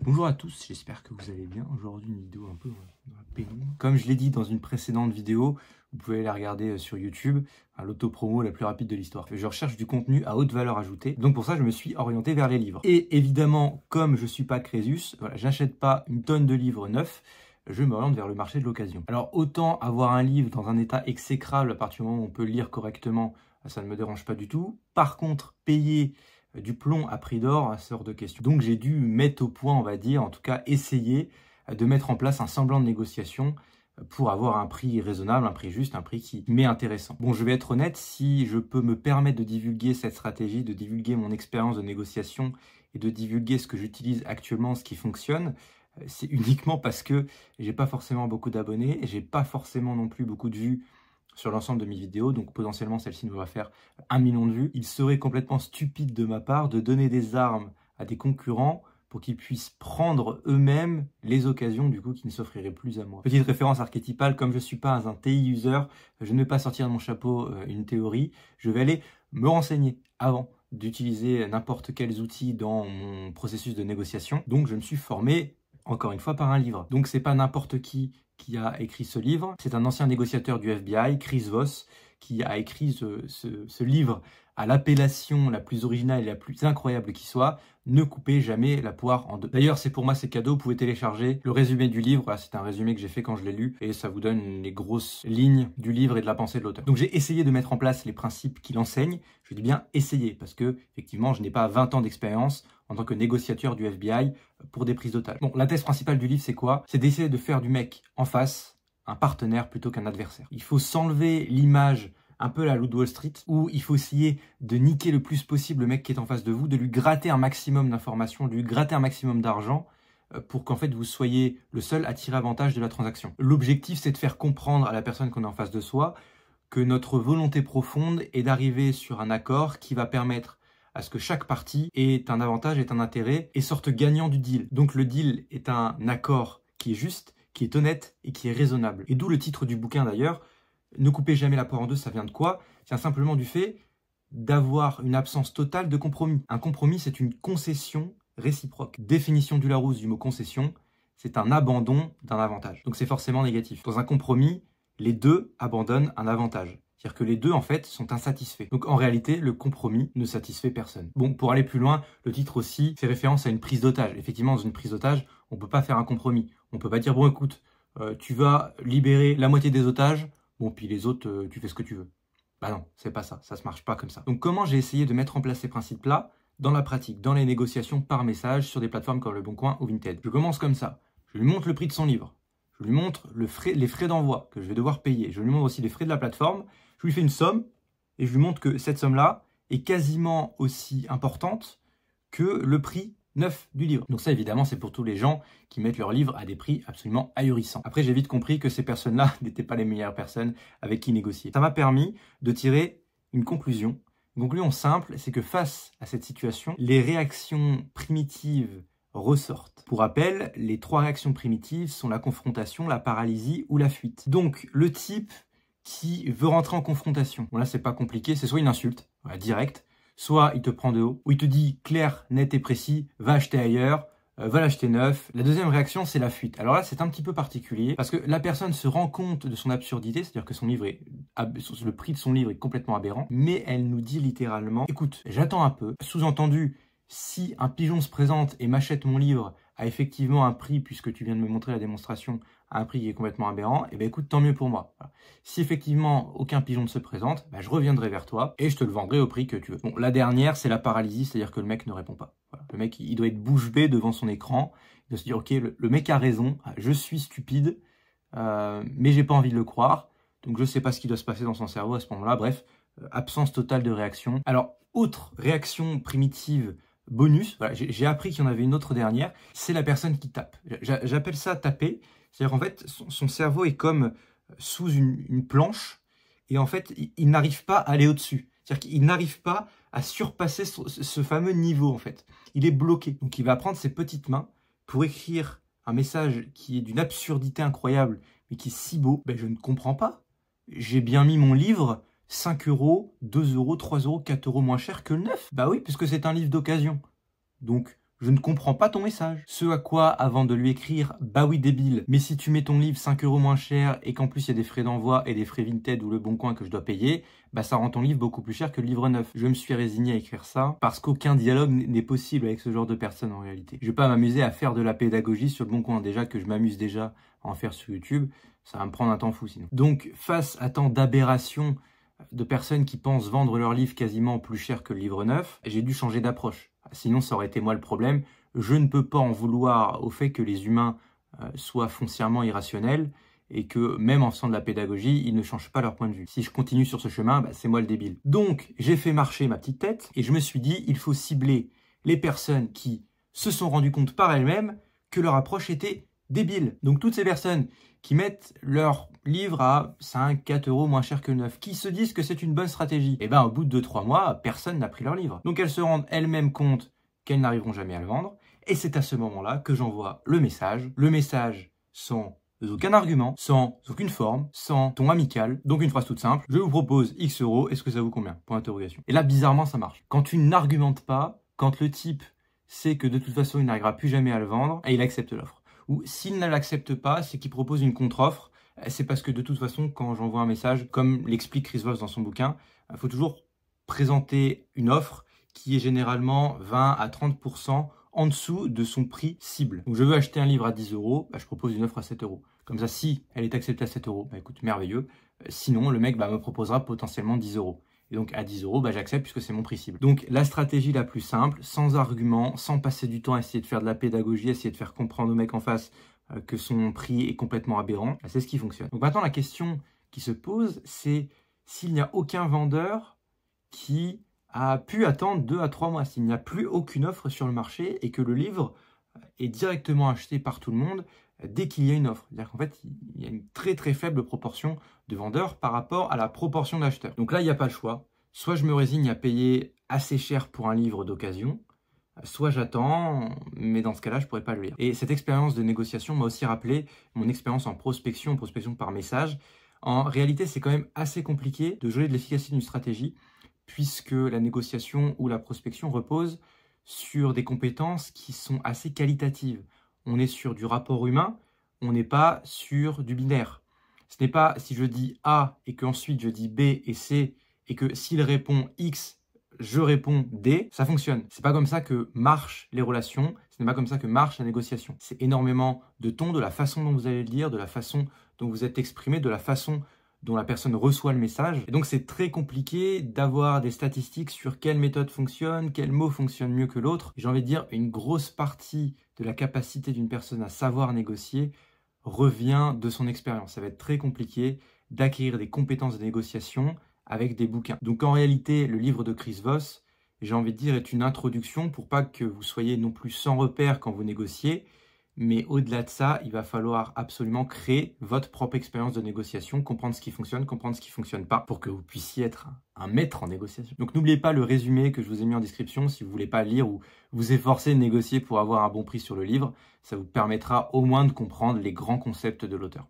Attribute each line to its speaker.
Speaker 1: Bonjour à tous, j'espère que vous allez bien. Aujourd'hui une vidéo un peu dans la pénombre. Comme je l'ai dit dans une précédente vidéo, vous pouvez la regarder sur YouTube, l'auto-promo la plus rapide de l'histoire. Je recherche du contenu à haute valeur ajoutée, donc pour ça je me suis orienté vers les livres. Et évidemment, comme je suis pas Crésus, voilà, j'achète pas une tonne de livres neufs, je m'oriente vers le marché de l'occasion. Alors autant avoir un livre dans un état exécrable à partir du moment où on peut le lire correctement, ça ne me dérange pas du tout. Par contre, payer du plomb à prix d'or, c'est hors de question. Donc j'ai dû mettre au point, on va dire, en tout cas essayer de mettre en place un semblant de négociation pour avoir un prix raisonnable, un prix juste, un prix qui m'est intéressant. Bon, je vais être honnête, si je peux me permettre de divulguer cette stratégie, de divulguer mon expérience de négociation et de divulguer ce que j'utilise actuellement, ce qui fonctionne, c'est uniquement parce que j'ai pas forcément beaucoup d'abonnés, j'ai pas forcément non plus beaucoup de vues sur l'ensemble de mes vidéos, donc potentiellement celle-ci nous va faire 1 million de vues. Il serait complètement stupide de ma part de donner des armes à des concurrents pour qu'ils puissent prendre eux-mêmes les occasions du coup qui ne s'offriraient plus à moi. Petite référence archétypale, comme je ne suis pas un TI user, je ne vais pas sortir de mon chapeau une théorie, je vais aller me renseigner avant d'utiliser n'importe quels outils dans mon processus de négociation. Donc je me suis formé encore une fois par un livre. Donc c'est pas n'importe qui a écrit ce livre. C'est un ancien négociateur du FBI, Chris Voss, qui a écrit ce livre à l'appellation la plus originale et la plus incroyable qui soit, Ne coupez jamais la poire en deux. D'ailleurs, c'est pour moi, c'est cadeau, vous pouvez télécharger le résumé du livre. Voilà, c'est un résumé que j'ai fait quand je l'ai lu et ça vous donne les grosses lignes du livre et de la pensée de l'auteur. Donc j'ai essayé de mettre en place les principes qu'il enseigne. Je dis bien essayer parce que effectivement, je n'ai pas 20 ans d'expérience en tant que négociateur du FBI pour des prises d'otages. Bon, la thèse principale du livre, c'est quoi? C'est d'essayer de faire du mec en face un partenaire plutôt qu'un adversaire. Il faut s'enlever l'image un peu la loup de Wall Street, où il faut essayer de niquer le plus possible le mec qui est en face de vous, de lui gratter un maximum d'informations, de lui gratter un maximum d'argent, pour qu'en fait vous soyez le seul à tirer avantage de la transaction. L'objectif, c'est de faire comprendre à la personne qu'on a en face de soi que notre volonté profonde est d'arriver sur un accord qui va permettre à ce que chaque partie ait un avantage, ait un intérêt et sorte gagnant du deal. Donc le deal est un accord qui est juste, qui est honnête et qui est raisonnable. Et d'où le titre du bouquin d'ailleurs, Ne coupez jamais la poire en deux, ça vient de quoi? Ça vient simplement du fait d'avoir une absence totale de compromis. Un compromis, c'est une concession réciproque. Définition du Larousse du mot concession, c'est un abandon d'un avantage. Donc c'est forcément négatif. Dans un compromis, les deux abandonnent un avantage. C'est-à-dire que les deux, en fait, sont insatisfaits. Donc en réalité, le compromis ne satisfait personne. Bon, pour aller plus loin, le titre aussi fait référence à une prise d'otage. Effectivement, dans une prise d'otage, on ne peut pas faire un compromis. On ne peut pas dire, bon écoute, tu vas libérer la moitié des otages, bon, puis les autres, tu fais ce que tu veux. Bah non, c'est pas ça, ça se marche pas comme ça. Donc comment j'ai essayé de mettre en place ces principes-là dans la pratique, dans les négociations par message sur des plateformes comme Le Bon Coin ou Vinted? Je commence comme ça, je lui montre le prix de son livre, je lui montre les frais d'envoi que je vais devoir payer, je lui montre aussi les frais de la plateforme, je lui fais une somme et je lui montre que cette somme-là est quasiment aussi importante que le prix neuf du livre. Donc ça, évidemment, c'est pour tous les gens qui mettent leur livre à des prix absolument ahurissants. Après, j'ai vite compris que ces personnes-là n'étaient pas les meilleures personnes avec qui négocier. Ça m'a permis de tirer une conclusion. Une conclusion simple, c'est que face à cette situation, les réactions primitives ressortent. Pour rappel, les 3 réactions primitives sont la confrontation, la paralysie ou la fuite. Donc, le type qui veut rentrer en confrontation, bon là, c'est pas compliqué, c'est soit une insulte, voilà, direct, soit il te prend de haut, ou il te dit clair, net et précis, va acheter ailleurs, va l'acheter neuf. La deuxième réaction, c'est la fuite. Alors là, c'est un petit peu particulier, parce que la personne se rend compte de son absurdité, c'est-à-dire que le prix de son livre est complètement aberrant, mais elle nous dit littéralement, écoute, j'attends un peu, sous-entendu, si un pigeon se présente et m'achète mon livre à effectivement un prix, puisque tu viens de me montrer la démonstration, à un prix qui est complètement aberrant, et ben écoute, tant mieux pour moi. Voilà. Si effectivement aucun pigeon ne se présente, ben je reviendrai vers toi et je te le vendrai au prix que tu veux. Bon, la dernière, c'est la paralysie, c'est-à-dire que le mec ne répond pas. Voilà. Le mec, il doit être bouche bée devant son écran, il doit se dire, ok, le mec a raison, je suis stupide, mais j'ai pas envie de le croire, donc je sais pas ce qui doit se passer dans son cerveau à ce moment-là. Bref, absence totale de réaction. Alors, autre réaction primitive, bonus, voilà, j'ai appris qu'il y en avait une autre dernière, c'est la personne qui tape. J'appelle ça taper, c'est-à-dire en fait son cerveau est comme sous une planche et en fait il n'arrive pas à aller au-dessus. C'est-à-dire qu'il n'arrive pas à surpasser ce fameux niveau en fait. Il est bloqué. Donc il va prendre ses petites mains pour écrire un message qui est d'une absurdité incroyable mais qui est si beau. Ben, je ne comprends pas. J'ai bien mis mon livre 5 euros, 2 euros, 3 euros, 4 euros moins cher que le neuf. Bah oui, puisque c'est un livre d'occasion. Donc, Je ne comprends pas ton message. Ce à quoi, avant de lui écrire « Bah oui débile, mais si tu mets ton livre 5 € moins cher et qu'en plus il y a des frais d'envoi et des frais Vinted ou Le Bon Coin que je dois payer, bah ça rend ton livre beaucoup plus cher que le livre neuf. » Je me suis résigné à écrire ça parce qu'aucun dialogue n'est possible avec ce genre de personnes en réalité. Je vais pas m'amuser à faire de la pédagogie sur Le Bon Coin. Déjà que je m'amuse déjà à en faire sur YouTube, ça va me prendre un temps fou sinon. Donc face à tant d'aberrations de personnes qui pensent vendre leur livre quasiment plus cher que le livre neuf, j'ai dû changer d'approche. Sinon, ça aurait été moi le problème. Je ne peux pas en vouloir au fait que les humains soient foncièrement irrationnels et que même en faisant de la pédagogie, ils ne changent pas leur point de vue. Si je continue sur ce chemin, bah, c'est moi le débile. Donc, j'ai fait marcher ma petite tête et je me suis dit, il faut cibler les personnes qui se sont rendues compte par elles-mêmes que leur approche était débile. Donc, toutes ces personnes qui mettent leur livre à 5, 4 € moins cher que le neuf, qui se disent que c'est une bonne stratégie, et bien au bout de 2-3 mois, personne n'a pris leur livre. Donc elles se rendent elles-mêmes compte qu'elles n'arriveront jamais à le vendre, et c'est à ce moment-là que j'envoie le message sans aucun argument, sans aucune forme, sans ton amical, donc une phrase toute simple, je vous propose X €, est-ce que ça vous convient? Point d'interrogation. Et là, bizarrement, ça marche. Quand tu n'argumentes pas, quand le type sait que de toute façon, il n'arrivera plus jamais à le vendre, et il accepte l'offre. Ou s'il ne l'accepte pas, c'est qu'il propose une contre-offre. C'est parce que de toute façon, quand j'envoie un message, comme l'explique Chris Voss dans son bouquin, il faut toujours présenter une offre qui est généralement 20 à 30% en dessous de son prix cible. Donc je veux acheter un livre à 10 €, bah, je propose une offre à 7 €. Comme ça, si elle est acceptée à 7 €, bah, écoute, merveilleux. Sinon, le mec me proposera potentiellement 10 €. Et donc à 10 €, bah, j'accepte puisque c'est mon prix cible. Donc la stratégie la plus simple, sans argument, sans passer du temps à essayer de faire de la pédagogie, essayer de faire comprendre au mec en face que son prix est complètement aberrant, c'est ce qui fonctionne. Donc maintenant la question qui se pose, c'est s'il n'y a aucun vendeur qui a pu attendre 2 à 3 mois, s'il n'y a plus aucune offre sur le marché et que le livre est directement acheté par tout le monde dès qu'il y a une offre. C'est-à-dire qu'en fait, il y a une très très faible proportion de vendeurs par rapport à la proportion d'acheteurs. Donc là, il n'y a pas le choix. Soit je me résigne à payer assez cher pour un livre d'occasion, soit j'attends, mais dans ce cas-là, je ne pourrais pas le lire. Et cette expérience de négociation m'a aussi rappelé mon expérience en prospection par message. En réalité, c'est quand même assez compliqué de jauger de l'efficacité d'une stratégie, puisque la négociation ou la prospection repose sur des compétences qui sont assez qualitatives. On est sur du rapport humain, on n'est pas sur du binaire. Ce n'est pas si je dis A et qu'ensuite je dis B et C et que s'il répond X, je réponds D, ça fonctionne. C'est pas comme ça que marchent les relations, ce n'est pas comme ça que marche la négociation. C'est énormément de ton, de la façon dont vous allez le dire, de la façon dont vous êtes exprimé, de la façon dont la personne reçoit le message. Et donc c'est très compliqué d'avoir des statistiques sur quelle méthode fonctionne, quel mot fonctionne mieux que l'autre. J'ai envie de dire, une grosse partie de la capacité d'une personne à savoir négocier revient de son expérience. Ça va être très compliqué d'acquérir des compétences de négociation avec des bouquins. Donc en réalité, le livre de Chris Voss, j'ai envie de dire, est une introduction pour pas que vous soyez non plus sans repère quand vous négociez, mais au-delà de ça, il va falloir absolument créer votre propre expérience de négociation, comprendre ce qui fonctionne, comprendre ce qui ne fonctionne pas, pour que vous puissiez être un maître en négociation. Donc n'oubliez pas le résumé que je vous ai mis en description si vous ne voulez pas lire ou vous efforcer de négocier pour avoir un bon prix sur le livre. Ça vous permettra au moins de comprendre les grands concepts de l'auteur.